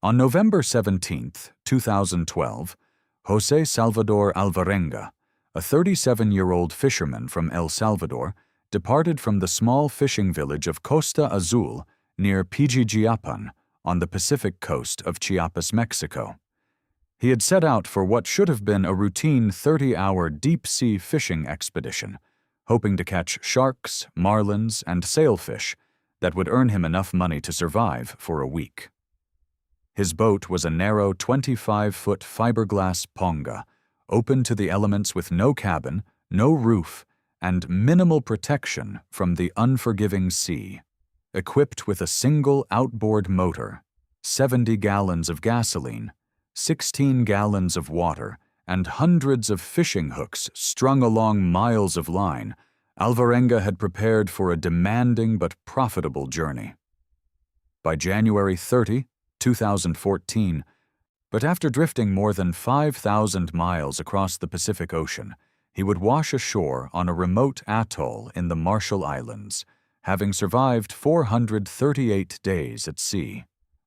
On November 17, 2012, José Salvador Alvarenga, a 37-year-old fisherman from El Salvador, departed from the small fishing village of Costa Azul near Pijijiapan on the Pacific coast of Chiapas, Mexico. He had set out for what should have been a routine 30-hour deep-sea fishing expedition, hoping to catch sharks, marlins, and sailfish that would earn him enough money to survive for a week. His boat was a narrow 25-foot fiberglass ponga, open to the elements with no cabin, no roof, and minimal protection from the unforgiving sea. Equipped with a single outboard motor, 70 gallons of gasoline, 16 gallons of water, and hundreds of fishing hooks strung along miles of line, Alvarenga had prepared for a demanding but profitable journey. By January 30, 2014, but after drifting more than 5,000 miles across the Pacific Ocean, he would wash ashore on a remote atoll in the Marshall Islands, having survived 438 days at sea.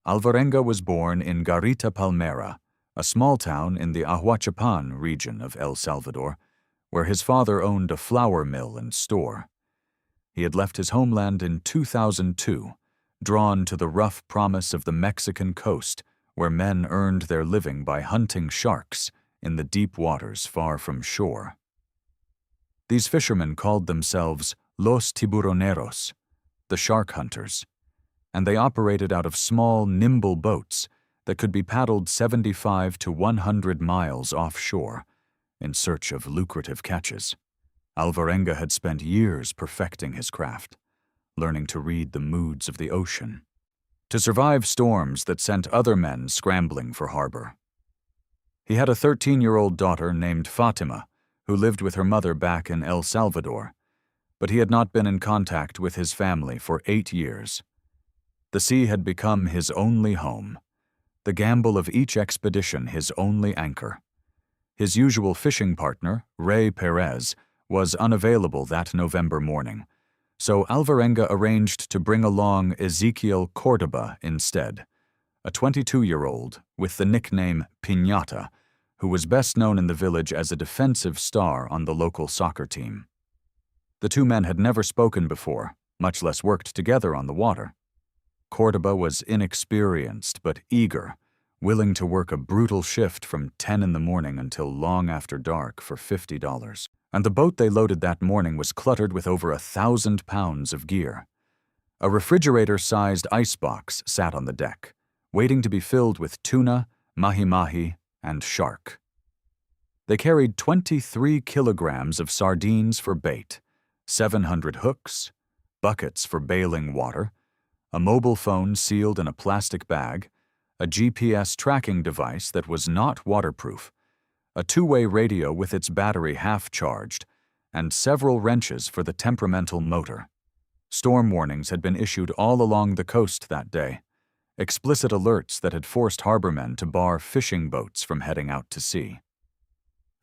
Alvarenga was born in Garita Palmera, a small town in the Ahuachapan region of El Salvador, where his father owned a flour mill and store. He had left his homeland in 2002, drawn to the rough promise of the Mexican coast, where men earned their living by hunting sharks in the deep waters far from shore. These fishermen called themselves Los Tiburoneros, the shark hunters, and they operated out of small, nimble boats that could be paddled 75 to 100 miles offshore in search of lucrative catches. Alvarenga had spent years perfecting his craft, learning to read the moods of the ocean, to survive storms that sent other men scrambling for harbor. He had a 13-year-old daughter named Fatima, who lived with her mother back in El Salvador, but he had not been in contact with his family for 8 years. The sea had become his only home, the gamble of each expedition his only anchor. His usual fishing partner, Ray Perez, was unavailable that November morning, so Alvarenga arranged to bring along Ezequiel Cordoba instead, a 22-year-old with the nickname Piñata, who was best known in the village as a defensive star on the local soccer team. The two men had never spoken before, much less worked together on the water. Cordoba was inexperienced but eager, willing to work a brutal shift from 10 in the morning until long after dark for $50. And the boat they loaded that morning was cluttered with over 1,000 pounds of gear. A refrigerator-sized icebox sat on the deck, waiting to be filled with tuna, mahi-mahi, and shark. They carried 23 kilograms of sardines for bait, 700 hooks, buckets for bailing water, a mobile phone sealed in a plastic bag, a GPS tracking device that was not waterproof, a two-way radio with its battery half-charged, and several wrenches for the temperamental motor. Storm warnings had been issued all along the coast that day, explicit alerts that had forced harbormen to bar fishing boats from heading out to sea.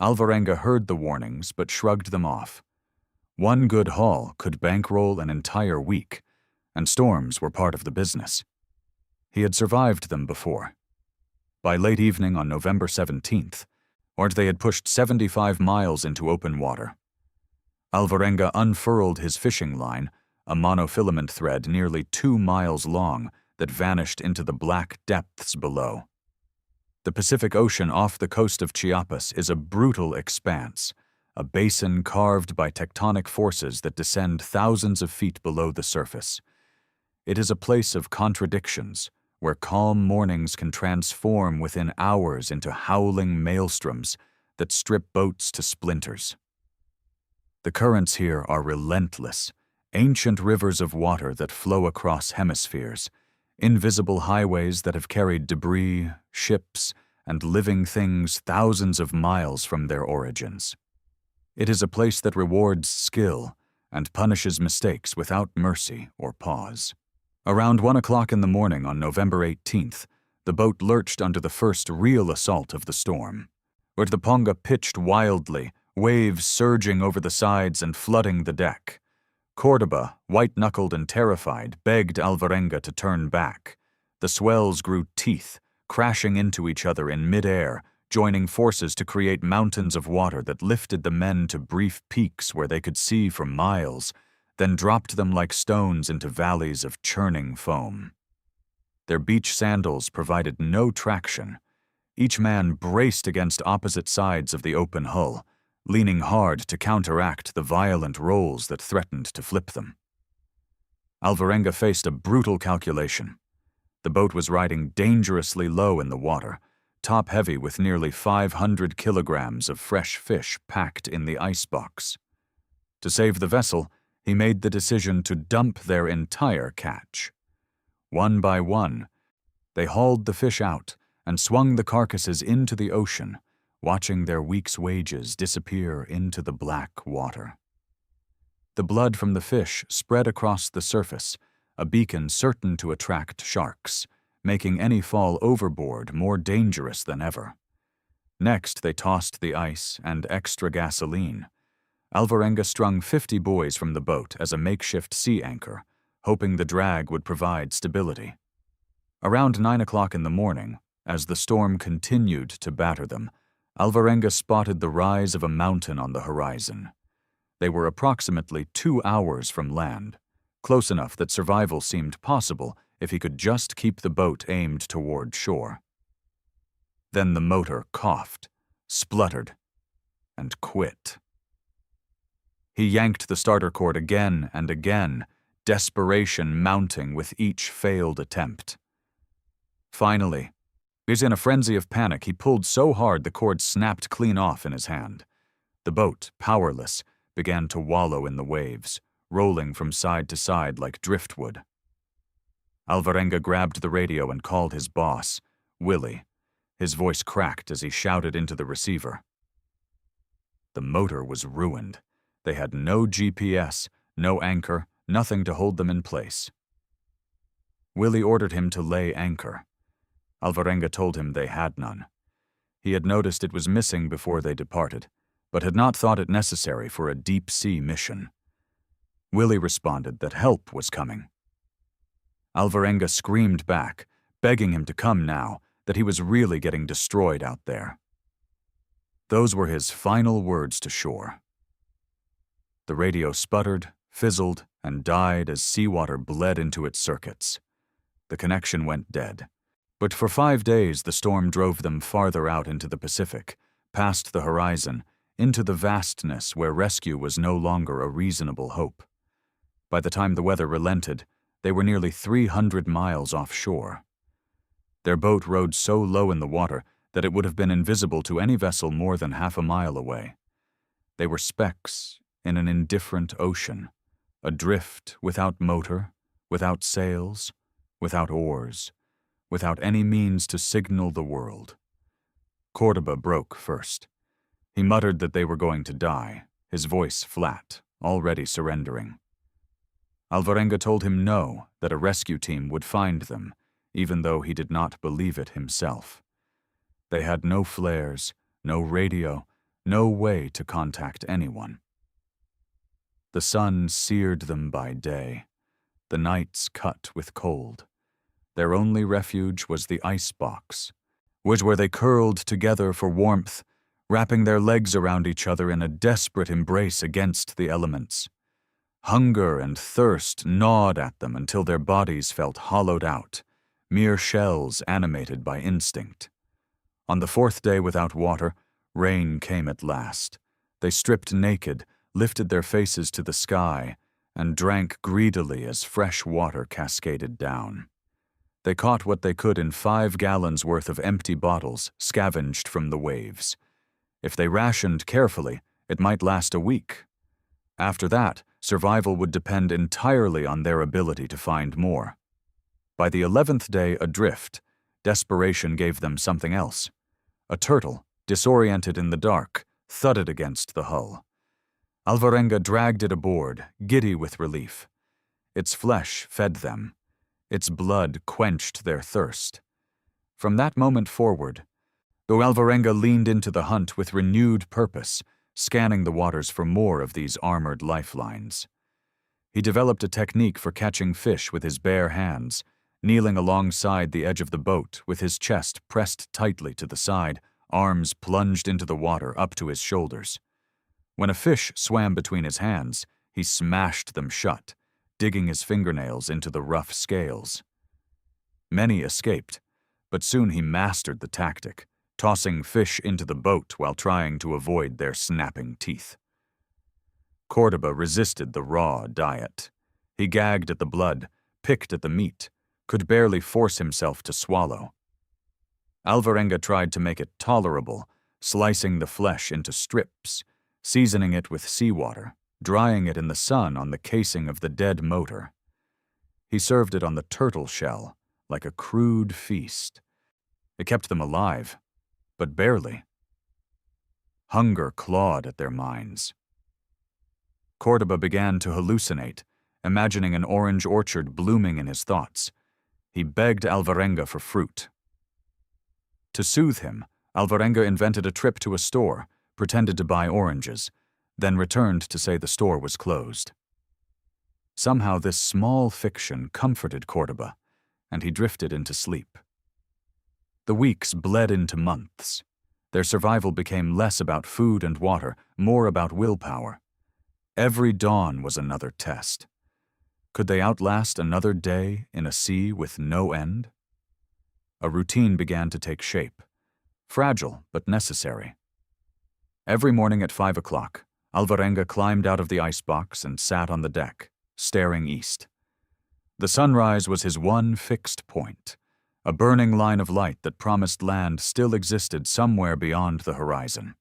Alvarenga heard the warnings but shrugged them off. One good haul could bankroll an entire week, and storms were part of the business. He had survived them before. By late evening on November 17th, they had pushed 75 miles into open water. Alvarenga unfurled his fishing line, a monofilament thread nearly 2 miles long that vanished into the black depths below. The Pacific Ocean off the coast of Chiapas is a brutal expanse, a basin carved by tectonic forces that descend thousands of feet below the surface. It is a place of contradictions, where calm mornings can transform within hours into howling maelstroms that strip boats to splinters. The currents here are relentless, ancient rivers of water that flow across hemispheres, invisible highways that have carried debris, ships, and living things thousands of miles from their origins. It is a place that rewards skill and punishes mistakes without mercy or pause. Around 1 o'clock in the morning on November 18th, the boat lurched under the first real assault of the storm. Where the ponga pitched wildly, waves surging over the sides and flooding the deck. Cordoba, white-knuckled and terrified, begged Alvarenga to turn back. The swells grew teeth, crashing into each other in mid-air, joining forces to create mountains of water that lifted the men to brief peaks where they could see for miles, then dropped them like stones into valleys of churning foam. Their beach sandals provided no traction. Each man braced against opposite sides of the open hull, leaning hard to counteract the violent rolls that threatened to flip them. Alvarenga faced a brutal calculation. The boat was riding dangerously low in the water, top-heavy with nearly 500 kilograms of fresh fish packed in the icebox. To save the vessel, he made the decision to dump their entire catch. One by one, they hauled the fish out and swung the carcasses into the ocean, watching their week's wages disappear into the black water. The blood from the fish spread across the surface, a beacon certain to attract sharks, making any fall overboard more dangerous than ever. Next, they tossed the ice and extra gasoline. Alvarenga strung 50 buoys from the boat as a makeshift sea anchor, hoping the drag would provide stability. Around 9 o'clock in the morning, as the storm continued to batter them, Alvarenga spotted the rise of a mountain on the horizon. They were approximately 2 hours from land, close enough that survival seemed possible if he could just keep the boat aimed toward shore. Then the motor coughed, spluttered, and quit. He yanked the starter cord again and again, desperation mounting with each failed attempt. Finally, in a frenzy of panic, he pulled so hard the cord snapped clean off in his hand. The boat, powerless, began to wallow in the waves, rolling from side to side like driftwood. Alvarenga grabbed the radio and called his boss, Willie. His voice cracked as he shouted into the receiver. The motor was ruined. They had no GPS, no anchor, nothing to hold them in place. Willie ordered him to lay anchor. Alvarenga told him they had none. He had noticed it was missing before they departed, but had not thought it necessary for a deep-sea mission. Willie responded that help was coming. Alvarenga screamed back, begging him to come now, that he was really getting destroyed out there. Those were his final words to shore. The radio sputtered, fizzled, and died as seawater bled into its circuits. The connection went dead. But for 5 days the storm drove them farther out into the Pacific, past the horizon, into the vastness where rescue was no longer a reasonable hope. By the time the weather relented, they were nearly 300 miles offshore. Their boat rode so low in the water that it would have been invisible to any vessel more than half a mile away. They were specks in an indifferent ocean, adrift without motor, without sails, without oars, without any means to signal the world. Cordoba broke first. He muttered that they were going to die, his voice flat, already surrendering. Alvarenga told him no, that a rescue team would find them, even though he did not believe it himself. They had no flares, no radio, no way to contact anyone. The sun seared them by day, the nights cut with cold. Their only refuge was the icebox, where they curled together for warmth, wrapping their legs around each other in a desperate embrace against the elements. Hunger and thirst gnawed at them until their bodies felt hollowed out, mere shells animated by instinct. On the 4th day without water, rain came at last. They stripped naked, lifted their faces to the sky, and drank greedily as fresh water cascaded down. They caught what they could in 5 gallons worth of empty bottles scavenged from the waves. If they rationed carefully, it might last a week. After that, survival would depend entirely on their ability to find more. By the 11th day adrift, desperation gave them something else. A turtle, disoriented in the dark, thudded against the hull. Alvarenga dragged it aboard, giddy with relief. Its flesh fed them. Its blood quenched their thirst. From that moment forward, though Alvarenga leaned into the hunt with renewed purpose, scanning the waters for more of these armored lifelines. He developed a technique for catching fish with his bare hands, Kneeling alongside the edge of the boat, with his chest pressed tightly to the side, arms plunged into the water up to his shoulders. When a fish swam between his hands, he smashed them shut, digging his fingernails into the rough scales. Many escaped, but soon he mastered the tactic, tossing fish into the boat while trying to avoid their snapping teeth. Cordoba resisted the raw diet. He gagged at the blood, picked at the meat, could barely force himself to swallow. Alvarenga tried to make it tolerable, slicing the flesh into strips, seasoning it with seawater, drying it in the sun on the casing of the dead motor. He served it on the turtle shell, like a crude feast. It kept them alive, but barely. Hunger clawed at their minds. Cordoba began to hallucinate, imagining an orange orchard blooming in his thoughts. He begged Alvarenga for fruit. To soothe him, Alvarenga invented a trip to a store, pretended to buy oranges, then returned to say the store was closed. Somehow this small fiction comforted Cordoba, and he drifted into sleep. The weeks bled into months. Their survival became less about food and water, more about willpower. Every dawn was another test. Could they outlast another day in a sea with no end? A routine began to take shape, fragile but necessary. Every morning at 5 o'clock, Alvarenga climbed out of the icebox and sat on the deck, staring east. The sunrise was his one fixed point, a burning line of light that promised land still existed somewhere beyond the horizon.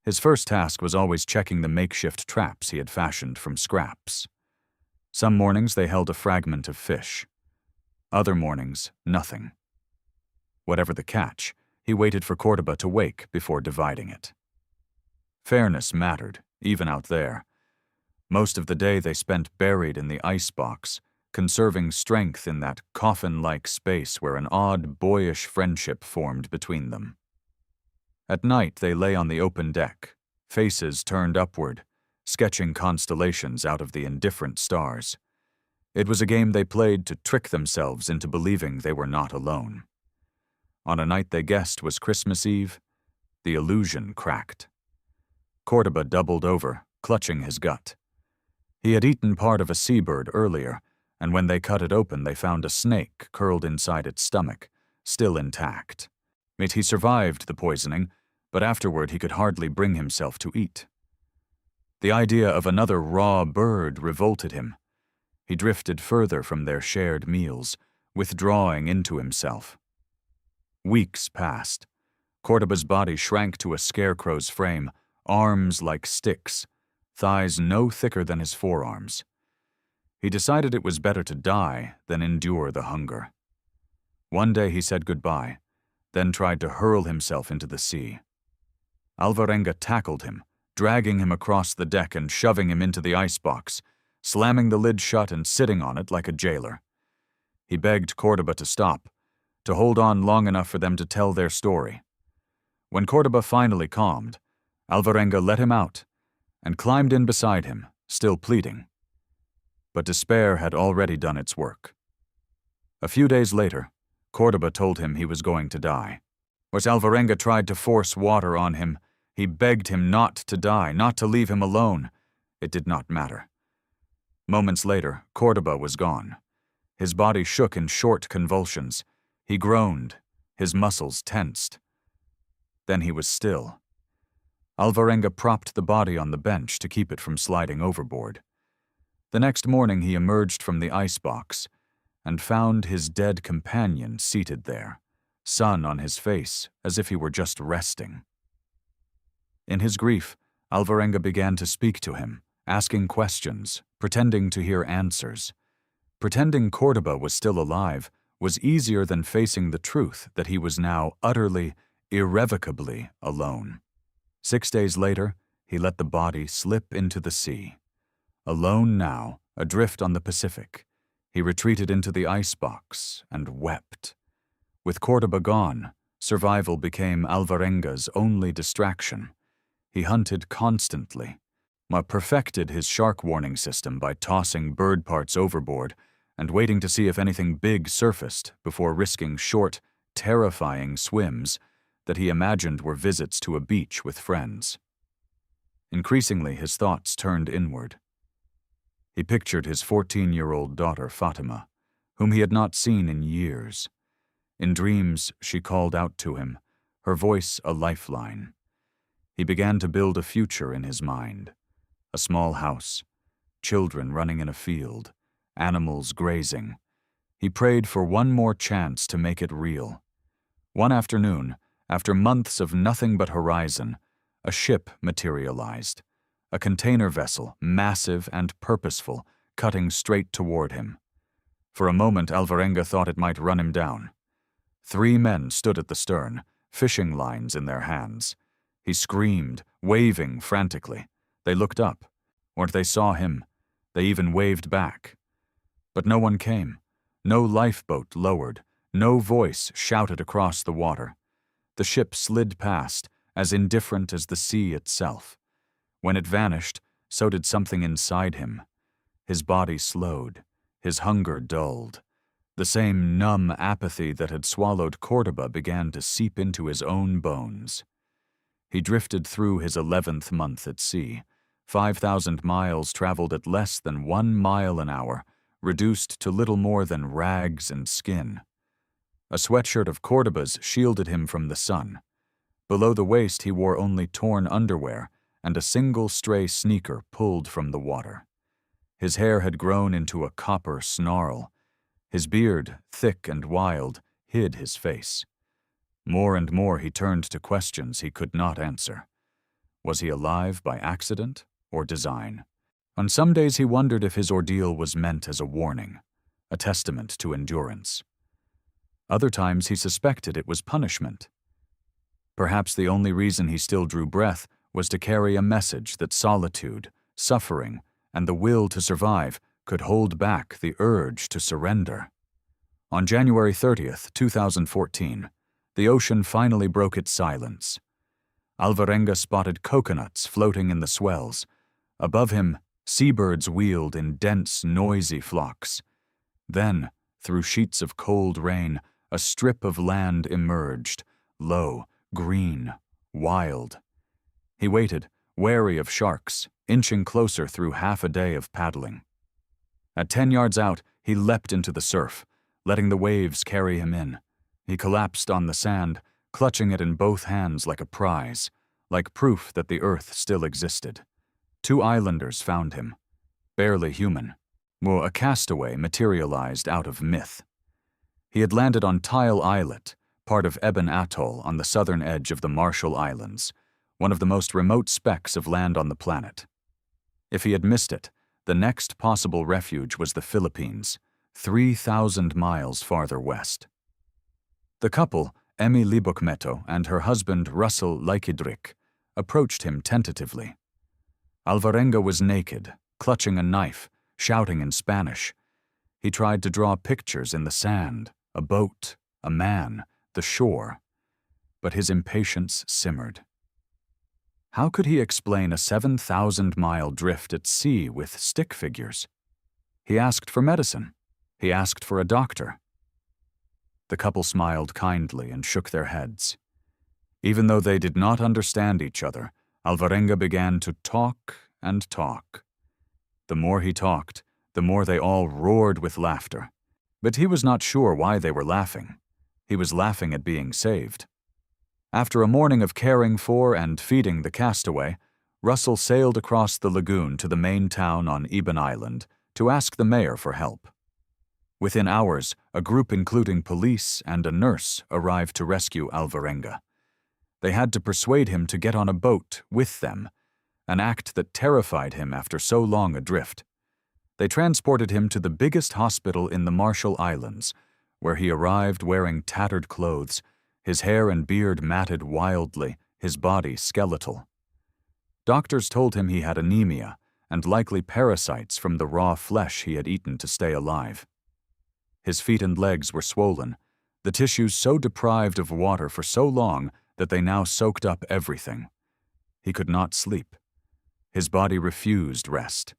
His first task was always checking the makeshift traps he had fashioned from scraps. Some mornings they held a fragment of fish. Other mornings, nothing. Whatever the catch, he waited for Cordoba to wake before dividing it. Fairness mattered, even out there. Most of the day they spent buried in the icebox, conserving strength in that coffin-like space where an odd, boyish friendship formed between them. At night they lay on the open deck, faces turned upward, sketching constellations out of the indifferent stars. It was a game they played to trick themselves into believing they were not alone. On a night they guessed was Christmas Eve, the illusion cracked. Cordoba doubled over, clutching his gut. He had eaten part of a seabird earlier, and when they cut it open they found a snake curled inside its stomach, still intact. He survived the poisoning, but afterward he could hardly bring himself to eat. The idea of another raw bird revolted him. He drifted further from their shared meals, withdrawing into himself. Weeks passed. Cordoba's body shrank to a scarecrow's frame, arms like sticks, thighs no thicker than his forearms. He decided it was better to die than endure the hunger. One day he said goodbye, then tried to hurl himself into the sea. Alvarenga tackled him, dragging him across the deck and shoving him into the icebox, slamming the lid shut and sitting on it like a jailer. He begged Cordoba to stop, to hold on long enough for them to tell their story. When Cordoba finally calmed, Alvarenga let him out and climbed in beside him, still pleading. But despair had already done its work. A few days later, Cordoba told him he was going to die. As Alvarenga tried to force water on him, he begged him not to die, not to leave him alone. It did not matter. Moments later, Cordoba was gone. His body shook in short convulsions. He groaned, his muscles tensed. Then he was still. Alvarenga propped the body on the bench to keep it from sliding overboard. The next morning he emerged from the icebox and found his dead companion seated there, sun on his face as if he were just resting. In his grief, Alvarenga began to speak to him, asking questions, pretending to hear answers. Pretending Cordoba was still alive was easier than facing the truth that he was now utterly, irrevocably alone. 6 days later, he let the body slip into the sea. Alone now, adrift on the Pacific, he retreated into the icebox and wept. With Cordoba gone, survival became Alvarenga's only distraction. He hunted constantly, perfected his shark warning system by tossing bird parts overboard and waiting to see if anything big surfaced before risking short, terrifying swims that he imagined were visits to a beach with friends. Increasingly, his thoughts turned inward. He pictured his 14-year-old daughter, Fatima, whom he had not seen in years. In dreams, she called out to him, her voice a lifeline. He began to build a future in his mind. A small house, children running in a field, animals grazing. He prayed for one more chance to make it real. One afternoon, after months of nothing but horizon, a ship materialized. A container vessel, massive and purposeful, cutting straight toward him. For a moment, Alvarenga thought it might run him down. 3 men stood at the stern, fishing lines in their hands. He screamed, waving frantically. They looked up, or they saw him. They even waved back. But no one came. No lifeboat lowered. No voice shouted across the water. The ship slid past, as indifferent as the sea itself. When it vanished, so did something inside him. His body slowed. His hunger dulled. The same numb apathy that had swallowed Cordoba began to seep into his own bones. He drifted through his 11th month at sea, 5,000 miles traveled at less than 1 mile an hour, reduced to little more than rags and skin. A sweatshirt of Cordoba's shielded him from the sun. Below the waist he wore only torn underwear and a single stray sneaker pulled from the water. His hair had grown into a copper snarl. His beard, thick and wild, hid his face. More and more he turned to questions he could not answer. Was he alive by accident or design? On some days he wondered if his ordeal was meant as a warning, a testament to endurance. Other times he suspected it was punishment. Perhaps the only reason he still drew breath was to carry a message that solitude, suffering, and the will to survive could hold back the urge to surrender. On January 30th, 2014, the ocean finally broke its silence. Alvarenga spotted coconuts floating in the swells. Above him, seabirds wheeled in dense, noisy flocks. Then, through sheets of cold rain, a strip of land emerged, low, green, wild. He waited, wary of sharks, inching closer through half a day of paddling. At 10 yards out, he leapt into the surf, letting the waves carry him in. He collapsed on the sand, clutching it in both hands like a prize, like proof that the earth still existed. 2 islanders found him, barely human, or a castaway materialized out of myth. He had landed on Tile Islet, part of Eben Atoll on the southern edge of the Marshall Islands, one of the most remote specks of land on the planet. If he had missed it, the next possible refuge was the Philippines, 3,000 miles farther west. The couple, Emmy Libokmeto and her husband Russell Laikidrik, approached him tentatively. Alvarenga was naked, clutching a knife, shouting in Spanish. He tried to draw pictures in the sand, a boat, a man, the shore, but his impatience simmered. How could he explain a 7,000-mile drift at sea with stick figures? He asked for medicine. He asked for a doctor. The couple smiled kindly and shook their heads. Even though they did not understand each other, Alvarenga began to talk and talk. The more he talked, the more they all roared with laughter. But he was not sure why they were laughing. He was laughing at being saved. After a morning of caring for and feeding the castaway, Russell sailed across the lagoon to the main town on Eben Island to ask the mayor for help. Within hours, a group including police and a nurse arrived to rescue Alvarenga. They had to persuade him to get on a boat with them, an act that terrified him after so long adrift. They transported him to the biggest hospital in the Marshall Islands, where he arrived wearing tattered clothes, his hair and beard matted wildly, his body skeletal. Doctors told him he had anemia and likely parasites from the raw flesh he had eaten to stay alive. His feet and legs were swollen, the tissues so deprived of water for so long that they now soaked up everything. He could not sleep. His body refused rest.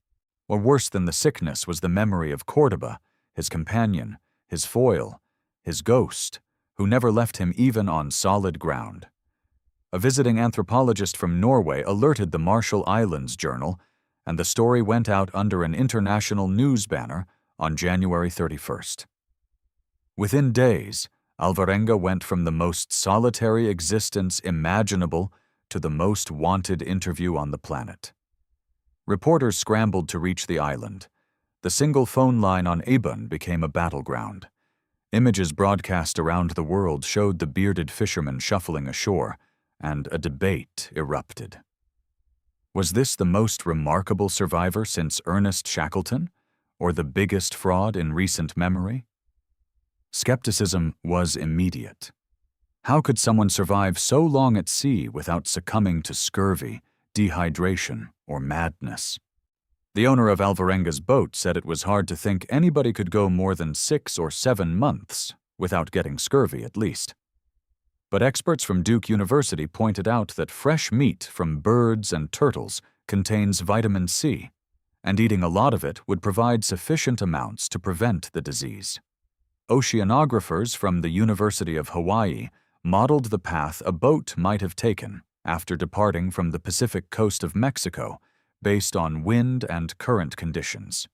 Or worse than the sickness was the memory of Cordoba, his companion, his foil, his ghost, who never left him even on solid ground. A visiting anthropologist from Norway alerted the Marshall Islands Journal, and the story went out under an international news banner on January 31st. Within days, Alvarenga went from the most solitary existence imaginable to the most wanted interview on the planet. Reporters scrambled to reach the island. The single phone line on Ebon became a battleground. Images broadcast around the world showed the bearded fisherman shuffling ashore, and a debate erupted. Was this the most remarkable survivor since Ernest Shackleton, or the biggest fraud in recent memory? Skepticism was immediate. How could someone survive so long at sea without succumbing to scurvy, dehydration, or madness? The owner of Alvarenga's boat said it was hard to think anybody could go more than 6 or 7 months without getting scurvy at least. But experts from Duke University pointed out that fresh meat from birds and turtles contains vitamin C, and eating a lot of it would provide sufficient amounts to prevent the disease. Oceanographers from the University of Hawaii modeled the path a boat might have taken after departing from the Pacific coast of Mexico based on wind and current conditions.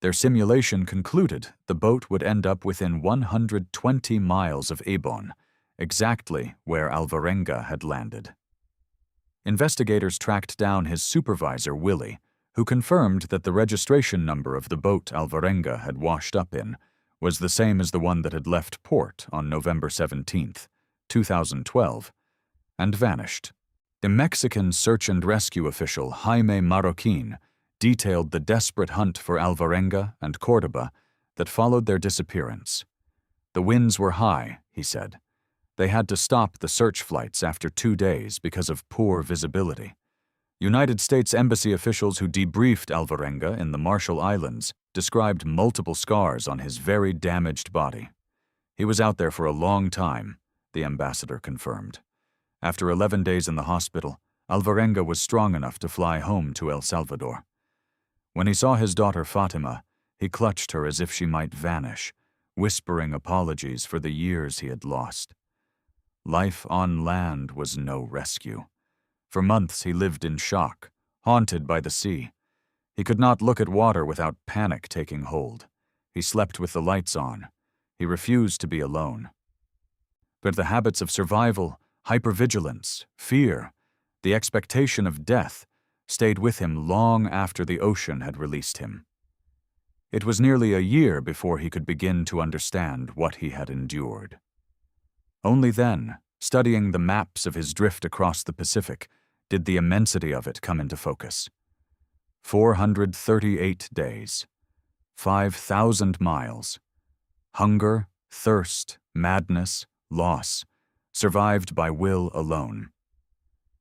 Their simulation concluded the boat would end up within 120 miles of Ebon, exactly where Alvarenga had landed. Investigators tracked down his supervisor, Willie, who confirmed that the registration number of the boat Alvarenga had washed up in was the same as the one that had left port on November 17, 2012, and vanished. The Mexican search and rescue official Jaime Marroquin detailed the desperate hunt for Alvarenga and Cordoba that followed their disappearance. The winds were high, he said. They had to stop the search flights after 2 days because of poor visibility. United States Embassy officials who debriefed Alvarenga in the Marshall Islands described multiple scars on his very damaged body. He was out there for a long time, the ambassador confirmed. After 11 days in the hospital, Alvarenga was strong enough to fly home to El Salvador. When he saw his daughter Fatima, he clutched her as if she might vanish, whispering apologies for the years he had lost. Life on land was no rescue. For months he lived in shock, haunted by the sea. He could not look at water without panic taking hold. He slept with the lights on. He refused to be alone. But the habits of survival, hypervigilance, fear, the expectation of death stayed with him long after the ocean had released him. It was nearly a year before he could begin to understand what he had endured. Only then, studying the maps of his drift across the Pacific, did the immensity of it come into focus. 438 days, 5,000 miles, hunger, thirst, madness, loss, survived by will alone.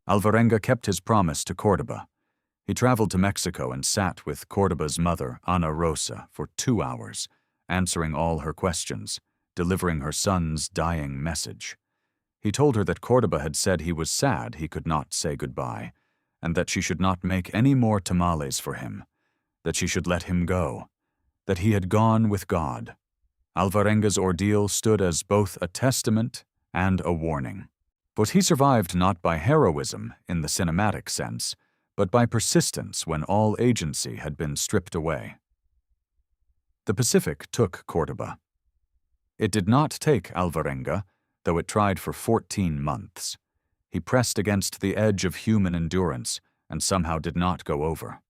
Alvarenga kept his promise to Cordoba. He traveled to Mexico and sat with Cordoba's mother, Ana Rosa, for 2 hours, answering all her questions, delivering her son's dying message. He told her that Cordoba had said he was sad he could not say goodbye, and that she should not make any more tamales for him, that she should let him go, that he had gone with God. Alvarenga's ordeal stood as both a testament and a warning. But he survived not by heroism in the cinematic sense, but by persistence when all agency had been stripped away. The Pacific took Cordoba. It did not take Alvarenga, though it tried for 14 months. He pressed against the edge of human endurance and somehow did not go over.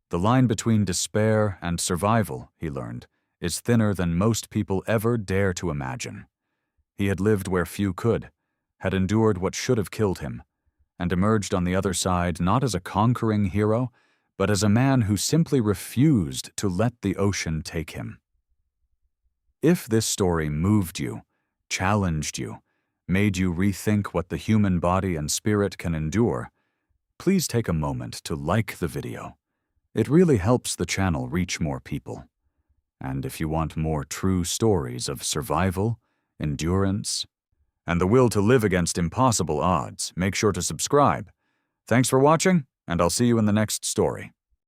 The line between despair and survival, he learned, is thinner than most people ever dare to imagine. He had lived where few could, had endured what should have killed him, and emerged on the other side not as a conquering hero, but as a man who simply refused to let the ocean take him. If this story moved you, challenged you, made you rethink what the human body and spirit can endure, please take a moment to like the video. It really helps the channel reach more people. And if you want more true stories of survival, endurance, and the will to live against impossible odds, make sure to subscribe. Thanks for watching, and I'll see you in the next story.